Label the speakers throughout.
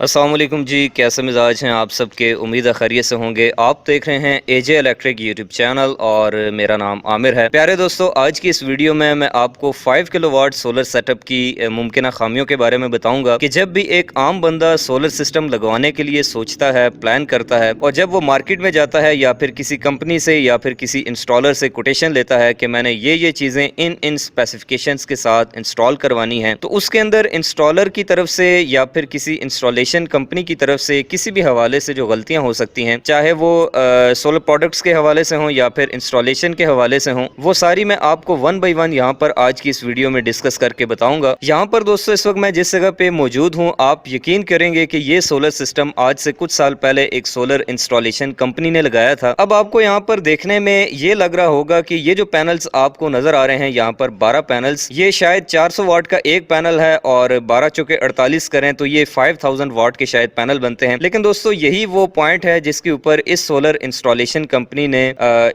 Speaker 1: अस्सलाम वालेकुम जी, कैसे मिजाज हैं आप सबके। उम्मीद है खैरियत से होंगे। आप देख रहे हैं एजे इलेक्ट्रिक यूट्यूब चैनल और मेरा नाम आमिर है। प्यारे दोस्तों, आज की इस वीडियो में मैं आपको 5 किलोवाट सोलर सेटअप की मुमकिन खामियों के बारे में बताऊंगा कि जब भी एक आम बंदा सोलर सिस्टम लगवाने के लिए सोचता है, प्लान करता है और जब वो मार्केट में जाता है या फिर किसी कंपनी से या फिर किसी इंस्टॉलर से कोटेशन लेता है कि मैंने ये चीज़ें इन स्पेसिफिकेशंस के साथ इंस्टॉल करवानी है, तो उसके अंदर इंस्टॉलर की तरफ से या फिर किसी इंस्टॉलेशन कंपनी की तरफ से किसी भी हवाले से जो गलतियां हो सकती हैं, चाहे वो सोलर प्रोडक्ट्स के हवाले से हों या फिर इंस्टॉलेशन के हवाले से हों, वो सारी मैं आपको वन बाय वन यहाँ पर आज की इस वीडियो में डिस्कस करके बताऊंगा। यहाँ पर दोस्तों इस वक्त मैं जिस जगह पे मौजूद हूँ, आप यकीन करेंगे कि ये सोलर सिस्टम आज से कुछ साल पहले एक सोलर इंस्टॉलेशन कंपनी ने लगाया था। अब आपको यहाँ पर देखने में ये लग रहा होगा कि ये जो पैनल्स आपको नजर आ रहे हैं, यहाँ पर 12 पैनल्स, ये शायद 400 वाट का एक पैनल है और 12 चौके 48 करें तो ये 5000 वाट के शायद पैनल बनते हैं। लेकिन दोस्तों यही वो पॉइंट है जिसके ऊपर इस सोलर इंस्टॉलेशन कंपनी ने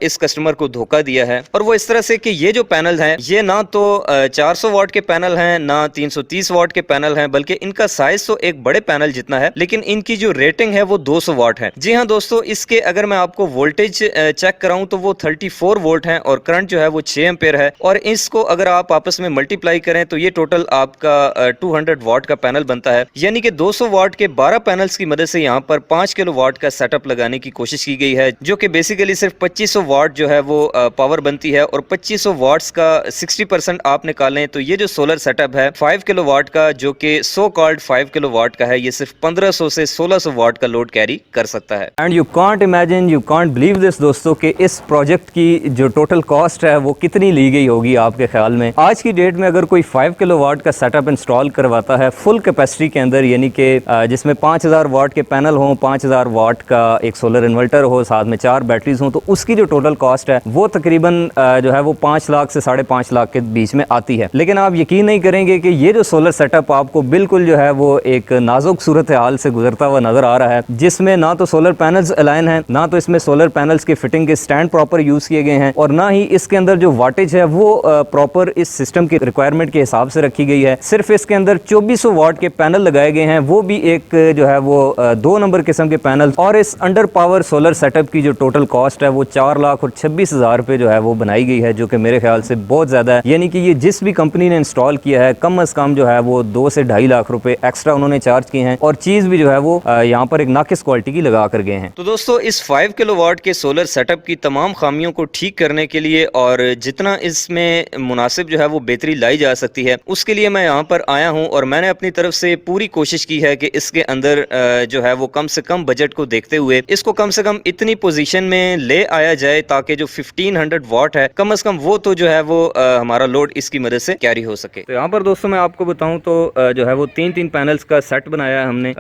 Speaker 1: इस कस्टमर को धोखा दिया है। और वो इस तरह से कि ये जो पैनल हैं, ये ना तो 400 वाट के पैनल हैं, ना 330 वाट के पैनल हैं, बल्कि इनका साइज तो एक बड़े पैनल जितना है, लेकिन इनकी जो रेटिंग है वो 200 वाट है। जी हाँ दोस्तों, इसके अगर मैं आपको वोल्टेज चेक कराऊं तो वो 34 वोल्ट है और करंट जो है वो 6 एम्पेयर है। और इसको अगर आप आपस में मल्टीप्लाई करें तो ये टोटल आपका 200 वाट का पैनल बनता है। यानी कि 200 वाट के 12 पैनल्स की मदद से यहाँ पर 5 किलो वाट का सेटअप लगाने की कोशिश की गई है, जो कि बेसिकली सिर्फ 2500 वाट जो है वो पावर बनती है। और 2500 वाट्स का 60% आप निकालें तो ये जो सोलर सेटअप है 5 किलो वाट का, जो कि सो कॉल्ड 5 किलो वाट का है, ये सिर्फ 1500 से 1600 वाट का लोड कैरी कर सकता है।
Speaker 2: And you can't imagine, you can't believe this दोस्तों कि इस प्रोजेक्ट की जो टोटल कॉस्ट है वो कितनी ली गई होगी आपके ख्याल में। आज की डेट में अगर कोई 5 किलो वाट का सेटअप इंस्टॉल करवाता है फुल कैपेसिटी के अंदर, यानी कि जिसमें 5000 वाट के पैनल हो, 5000 वाट का एक सोलर इन्वर्टर हो, साथ में 4 बैटरीज हो, तो उसकी जो टोटल कॉस्ट है वो तकरीबन जो है वो 5 लाख से 5.5 लाख के बीच में आती है। लेकिन आप यकीन नहीं करेंगे कि ये जो सोलर सेटअप आपको बिल्कुल जो है वो एक नाजुक सूरत हाल से गुजरता हुआ नजर आ रहा है, जिसमें ना तो सोलर पैनल्स अलाइन हैं, ना तो इसमें सोलर पैनल्स के फिटिंग के स्टैंड प्रॉपर यूज किए गए हैं, और ना ही इसके अंदर जो वाटेज है वो प्रॉपर इस सिस्टम की रिक्वायरमेंट के हिसाब से रखी गई है। सिर्फ इसके अंदर 2400 वाट के पैनल लगाए गए हैं, वो भी एक जो है वो 2 नंबर किस्म के पैनल। और इस अंडर पावर सोलर सेटअप की जो टोटल कॉस्ट है वो 4,26,000 रुपए जो है वो बनाई गई है, जो कि मेरे ख्याल से बहुत ज्यादा है। यानी कि ये जिस भी कंपनी ने इंस्टॉल किया है कम अज कम जो है वो 2 से 2.5 लाख रुपए एक्स्ट्रा उन्होंने चार्ज किए हैं, और चीज भी जो है वो यहाँ पर एक नाकिस क्वालिटी की लगा कर गए हैं।
Speaker 1: तो दोस्तों इस 5 किलोवाट के सोलर सेटअप की तमाम खामियों को ठीक करने के लिए और जितना इसमें मुनासिब जो है वो बेहतरी लाई जा सकती है, उसके लिए मैं यहाँ पर आया हूँ और मैंने अपनी तरफ से पूरी कोशिश की है कि इसके अंदर जो है वो कम से कम बजट को देखते हुए इसको कम से कम इतनी पोजीशन में ले आया जाए ताकि जो 1500 वाट है कम से कम वो तो जो है वो हमारा लोड इसकी मदद से कैरी हो सके।
Speaker 2: तो यहाँ पर दोस्तों मैं आपको बताऊं तो जो है वो 3 पैनल्स का सेट बनाया है हमने।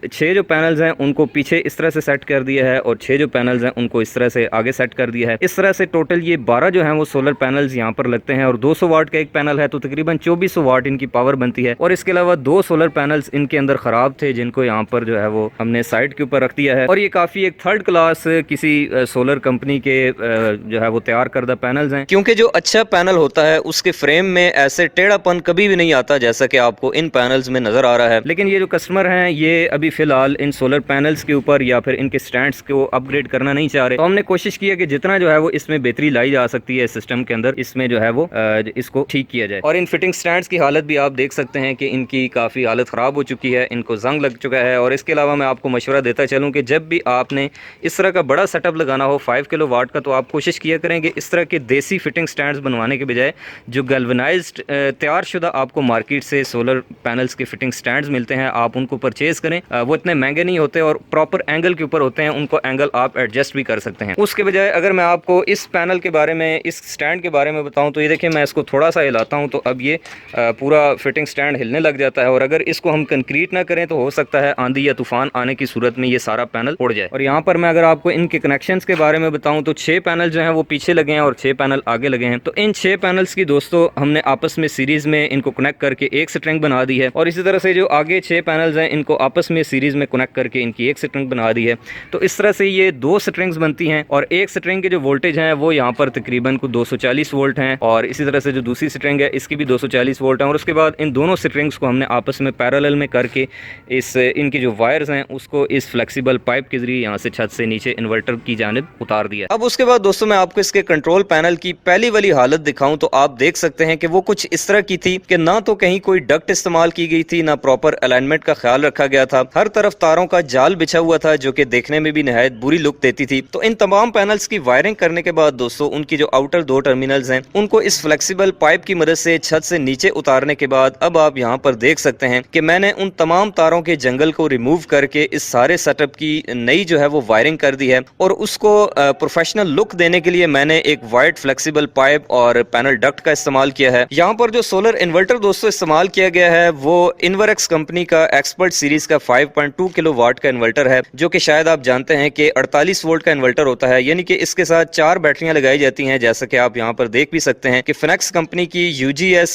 Speaker 2: 6 जो पैनल्स हैं उनको पीछे इस तरह से सेट कर दिया है और 6 जो पैनल्स हैं उनको इस तरह से आगे सेट कर दिया है। इस तरह से टोटल ये 12 जो है वो सोलर पैनल्स यहाँ पर लगते हैं और 200 वाट का एक पैनल है, तो तकरीबन 2400 वाट इनकी पावर बनती है। और इसके अलावा 2 सोलर पैनल्स इनके अंदर खराब थे, जिनको यहाँ पर जो है वो हमने साइड के ऊपर रख दिया है। और ये काफी एक थर्ड क्लास किसी सोलर कंपनी के जो है वो तैयार करदा पैनल्स हैं,
Speaker 1: क्योंकि जो अच्छा पैनल होता है उसके फ्रेम में ऐसे टेढ़ापन कभी भी नहीं आता जैसा कि आपको इन पैनल्स में नजर आ रहा है।
Speaker 2: लेकिन ये जो कस्टमर हैं ये अभी फिलहाल इन सोलर पैनल्स के ऊपर या फिर इनके स्टैंड्स को अपग्रेड करना नहीं चाह रहे, तो हमने कोशिश की है कि जितना जो है वो इसमें बेहतरी लाई जा सकती है सिस्टम के अंदर, इसमें जो है वो इसको ठीक किया जाए। और इन फिटिंग स्टैंड्स की हालत भी आप देख सकते हैं कि इनकी काफी हालत खराब हो चुकी है, इनको जंग लग चुका है। और इसके अलावा मैं आपको मशवरा देता चलूँ कि जब भी आपने इस तरह का बड़ा सेटअप लगाना हो 5 किलो वाट का, तो आप कोशिश किया करेंगे इस तरह के देसी फिटिंग स्टैंड्स बनवाने के बजाय जो गैल्वेनाइज्ड तैयार शुदा आपको मार्केट से सोलर पैनल्स के फिटिंग स्टैंड्स मिलते हैं, आप उनको परचेज करें। वो इतने महंगे नहीं होते और प्रॉपर एंगल के ऊपर होते हैं, उनको एंगल आप एडजस्ट भी कर सकते हैं। उसके बजाय अगर मैं आपको इस पैनल के बारे में, इस स्टैंड के बारे में बताऊं तो ये देखिए, मैं इसको थोड़ा सा हिलाता हूं तो अब ये पूरा फिटिंग स्टैंड हिलने लग जाता है। और अगर इसको हम कंक्रीट ना करें तो हो सकता है आंधी या तूफान आने की सूरत में ये सारा पैनल उड़ जाए। और यहाँ पर मैं अगर आपको इनके कनेक्शंस के बारे में बताऊं तो 6 पैनल जो हैं वो पीछे लगे हैं और 6 पैनल आगे लगे हैं। तो इन 6 पैनल्स की दोस्तों हमने आपस में सीरीज में इनको कनेक्ट करके एक स्ट्रिंग बना दी है, और इसी तरह से जो आगे 6 पैनल्स हैं इनको आपस में सीरीज में कनेक्ट करके इनकी एक स्ट्रिंग बना दी है। तो इस तरह से ये 2 स्ट्रिंग्स बनती हैं और एक स्ट्रिंग के जो वोल्टेज हैं वो यहाँ पर तकरीबन को 240 वोल्ट हैं, और इसी तरह से जो दूसरी स्ट्रिंग है इसकी भी 240 वोल्ट है। और उसके बाद इन दोनों स्ट्रिंग्स को हमने आपस में पैरेलल में करके इस इनकी जो वायर्स हैं उसको इस फ्लेक्सिबल पाइप के जरिए यहाँ से छत से नीचे इन्वर्टर की जानिब उतार दिया।
Speaker 1: अब उसके बाद दोस्तों मैं आपको इसके कंट्रोल पैनल की पहली वाली हालत दिखाऊं तो आप देख सकते हैं कि वो कुछ इस तरह की थी कि ना तो कहीं कोई डक्ट इस्तेमाल की गई थी, ना प्रॉपर अलाइनमेंट का ख्याल रखा गया था। हर तरफ तारों का जाल बिछा हुआ था जो कि देखने में भी निहायत बुरी लुक देती थी। तो इन तमाम पैनल्स की वायरिंग करने के बाद दोस्तों उनकी जो आउटर 2 टर्मिनल्स हैं उनको इस फ्लेक्सिबल पाइप की मदद से छत से नीचे उतारने के बाद अब आप यहाँ पर देख सकते हैं कि मैंने उन तमाम तारों के जंगल को रिमूव करके इस सारे सेटअप की नई जो है वो वायरिंग कर दी है और उसको प्रोफेशनल लुक देने के लिए मैंने एक वाइड फ्लेक्सिबल पाइप और पैनल डक्ट का इस्तेमाल किया है। यहाँ पर जो सोलर इन्वर्टर दोस्तों इस्तेमाल किया गया है वो इन्वरक्स कंपनी का एक्सपर्ट सीरीज का 5.2 किलोवाट का इन्वर्टर है, जो कि शायद आप जानते हैं कि 48 वोल्ट का इन्वर्टर होता है, यानी कि इसके साथ 4 बैटरियां लगाई जाती हैं। जैसा कि आप यहाँ पर देख भी सकते हैं कि फिनेक्स कंपनी की UGS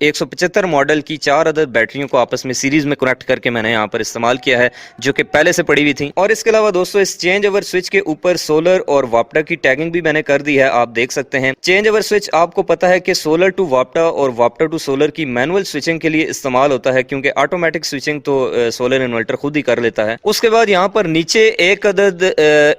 Speaker 1: 175 मॉडल की 4 अदद बैटरियों को आपस में सीरीज में कनेक्ट करके मैंने यहाँ पर इस्तेमाल किया है, जो कि पहले से पड़ी हुई थी। और इसके अलावा दोस्तों इस चेंज ओवर स्विच के ऊपर सोलर और वाप्टा की टैगिंग भी मैंने कर दी है, आप देख सकते हैं। चेंज ओवर स्विच आपको पता है कि सोलर टू वाप्टा और वाप्टा टू सोलर की मैनुअल स्विचिंग के लिए इस्तेमाल होता है, क्योंकि ऑटोमेटिक स्विचिंग तो सोलर इन्वर्टर खुद ही कर लेता है। उसके बाद यहाँ पर नीचे एक अदद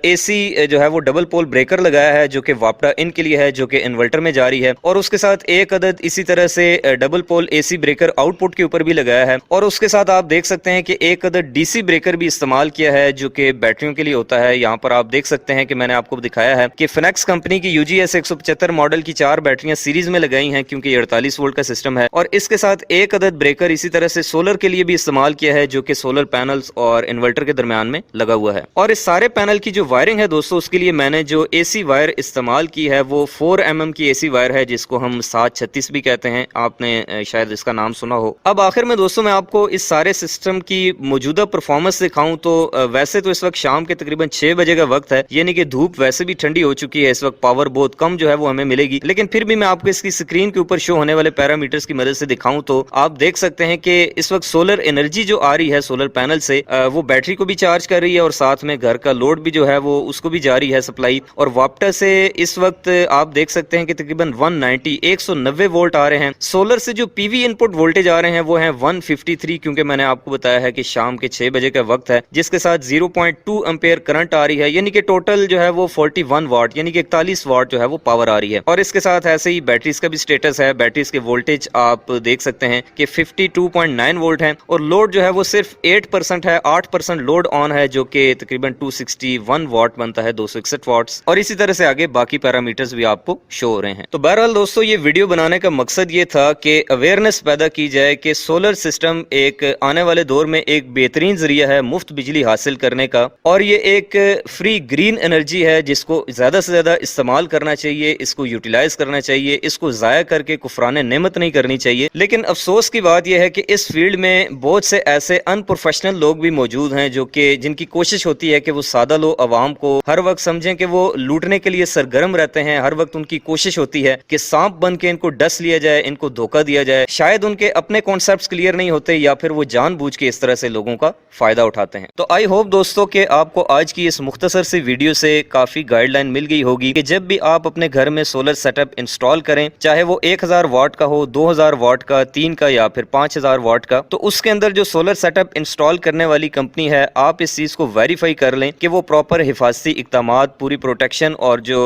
Speaker 1: AC जो है वो डबल पोल ब्रेकर लगाया है, जो कि वाप्टा इन के लिए है, जो कि इन्वर्टर में जारी है। और उसके साथ एक अदद इसी तरह से double pole AC breaker output के ऊपर भी लगाया है। और उसके साथ आप देख सकते हैं कि एक अदद DC ब्रेकर भी इस्तेमाल किया है, जो कि बैटरियों के लिए होता है। यहाँ पर आप देख सकते हैं कि मैंने आपको दिखाया है कि फिनेक्स कंपनी की UGS 175 मॉडल की 4 बैटरियां सीरीज में लगाई हैं, क्योंकि 48 वोल्ट का सिस्टम है। और इसके साथ एक अदद ब्रेकर इसी तरह से सोलर के लिए भी इस्तेमाल किया है, जो कि सोलर पैनल्स और इन्वर्टर के दरमियान में लगा हुआ है। और इस सारे पैनल की जो वायरिंग है दोस्तों, उसके लिए मैंने जो AC वायर इस्तेमाल की है वो 4 mm की AC वायर है, जिसको हम 736 भी कहते हैं। आपने शायद इसका नाम सुना हो। अब आखिर में दोस्तों मैं आपको इस सारे सिस्टम की मौजूदा परफॉर्मेंस दिखाऊं तो वैसे तो इस वक्त शाम के तकरीबन 6 बजे का वक्त है, यानी कि धूप वैसे भी ठंडी हो चुकी है। इस वक्त पावर बहुत कम जो है वो हमें मिलेगी, लेकिन फिर भी मैं आपको इसकी स्क्रीन के ऊपर शो होने वाले पैरामीटर्स की मदद से दिखाऊं तो आप देख सकते हैं कि इस वक्त सोलर एनर्जी जो आ रही है सोलर पैनल से वो बैटरी को भी चार्ज कर रही है और साथ में घर का लोड भी जो है वो उसको भी जारी है सप्लाई। और वाप्टा से इस वक्त आप देख सकते हैं कि तकरीबन 190 वोल्ट आ रहे हैं। सोलर से जो PV इनपुट वोल्टेज आ रहे हैं वो है 153, क्योंकि मैंने आपको बताया है कि शाम के 6 बजे का वक्त है, जिसके साथ 0.2 एम्पेयर करंट आ रही है, यानी कि टोटल जो है वो 41 वाट यानी कि 41 वाट जो है वो पावर आ रही है। और इसके साथ ऐसे ही बैटरीज का भी स्टेटस है। बैटरीज के वोल्टेज आप देख सकते हैं कि 52.9 वोल्ट है और लोड जो है वो सिर्फ 8% है। 8% लोड ऑन है, जो कि तकरीबन 261 वाट बनता है, 261 वाट्स। और इसी तरह से आगे बाकी पैरामीटर्स भी आपको शो हो रहे हैं। तो बहरहाल दोस्तों ये वीडियो बनाने का मकसद ये था कि अवेयरनेस पैदा की जाए कि सोलर सिस्टम एक आने वाले दौर में एक बेहतरीन जरिया है मुफ्त बिजली हासिल करने का, और ये एक फ्री ग्रीन एनर्जी है जिसको ज्यादा से ज्यादा इस्तेमाल करना चाहिए, इसको यूटिलाइज करना चाहिए, इसको जाया करके कुफराने नेमत नहीं करनी चाहिए। लेकिन अफसोस की बात यह है कि इस फील्ड में बहुत से ऐसे अनप्रोफेशनल लोग भी मौजूद हैं जो कि जिनकी कोशिश होती है कि वो सादा लो अवाम को हर वक्त समझें कि वो लूटने के लिए सरगर्म रहते हैं। हर वक्त उनकी कोशिश होती है कि सांप बन के इनको डस लिया जाए, इनको धोखा दिया जाए। शायद उनके अपने कॉन्सेप्ट्स क्लियर नहीं होते या फिर वो जानबूझ के इस तरह से लोगों का फायदा उठाते हैं। तो आई होप दोस्तों कि आपको आज की इस मुख्तसर सी वीडियो से काफी गाइडलाइन मिल गई होगी कि जब भी आप अपने घर में सोलर सेटअप इंस्टॉल करें, चाहे वो 1000 वाट का हो, 2000 वाट का, 3 का या फिर 5000 वाट का, तो उसके अंदर जो सोलर सेटअप इंस्टॉल करने वाली कंपनी है, आप इस चीज को वेरीफाई कर लें कि वो प्रॉपर हिफाजती इक़दामात, पूरी प्रोटेक्शन और जो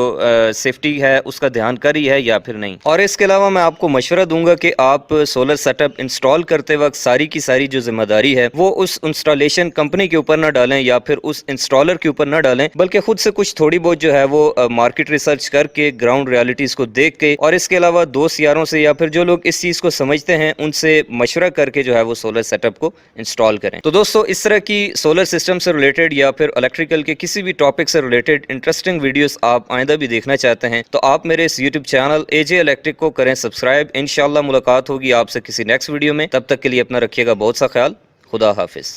Speaker 1: सेफ्टी है उसका ध्यान कर रही है या फिर नहीं। और इसके अलावा मैं आपको मशवरा दूंगा कि आप सोलर सेटअप इंस्टॉल करते वक्त सारी की सारी जो जिम्मेदारी है वो उस इंस्टॉलेशन कंपनी के ऊपर ना डालें या फिर उस इंस्टॉलर के ऊपर ना डालें, बल्कि खुद से कुछ थोड़ी बहुत जो है वो मार्केट रिसर्च करके, ग्राउंड रियलिटीज को देख के, और इसके अलावा दोस्त यारों से या फिर जो लोग इस चीज को समझते हैं उनसे मशवरा करके जो है वो सोलर सेटअप को इंस्टॉल करें। तो दोस्तों इस तरह की सोलर सिस्टम से रिलेटेड या फिर इलेक्ट्रिकल के किसी भी टॉपिक से रिलेटेड इंटरेस्टिंग वीडियोस आप आइंदा भी देखना चाहते हैं तो आप मेरे इस यूट्यूब चैनल AJ इलेक्ट्रिक को करें सब्सक्राइब। इंशाल्लाह मुलाकात होगी आपसे किसी नेक्स्ट वीडियो में। तब तक के लिए अपना रखिएगा बहुत सा ख्याल। खुदा हाफिज।